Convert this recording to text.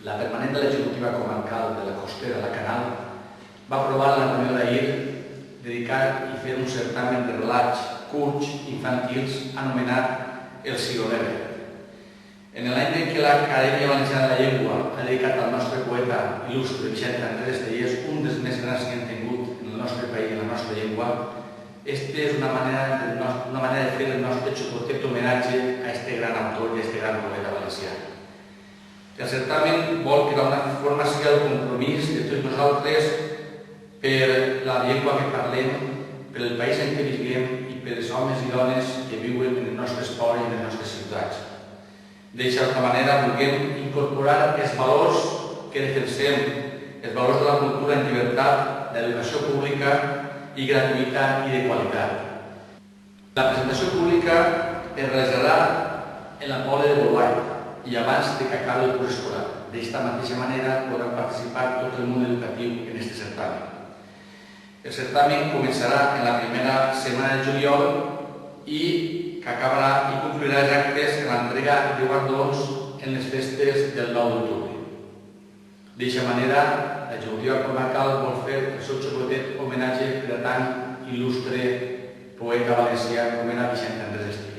La permanent de l'executiva comarcal de la Costera, la Canal, va aprovar en la reunió d'ahir dedicar i fer un certamen de relats curts infantils anomenat El Cigoler. En l'any en què l'Acadèmia Valenciana de la Llengua ha dedicat al nostre poeta il·lustre Vicent Andrés Tellers, un dels més grans que hem tingut en el nostre país, en la nostra llengua, esta és una manera de fer el nostre xocotet homenatge a este gran autor i a este gran poeta valencià. El certamen vol que d'alguna forma sigui el compromís de tots nosaltres per la llengua que parlem, per el país en què vivim i per els homes i dones que viuen en els nostres pobles i en les nostres ciutats. D'altra manera, vulguem incorporar els valors que defensem, els valors de la cultura en llibertat, d'educació pública i gratuïta i de qualitat. La presentació pública es realitzarà en la Pobla de Bolbait i abans que acabi el curs escolar. D'esta mateixa manera podrà participar tot el món educatiu en aquest certamen. El certamen començarà en la primera setmana de juliol i que acabarà i concluirà els actes en l'entrega de guardons en les festes del 9 d'octubre. D'aquesta manera, l'executiva comarcal vol fer el seu xocotet homenatge per a tan il·lustre poeta valencià com era Vicent Andrés Tellers.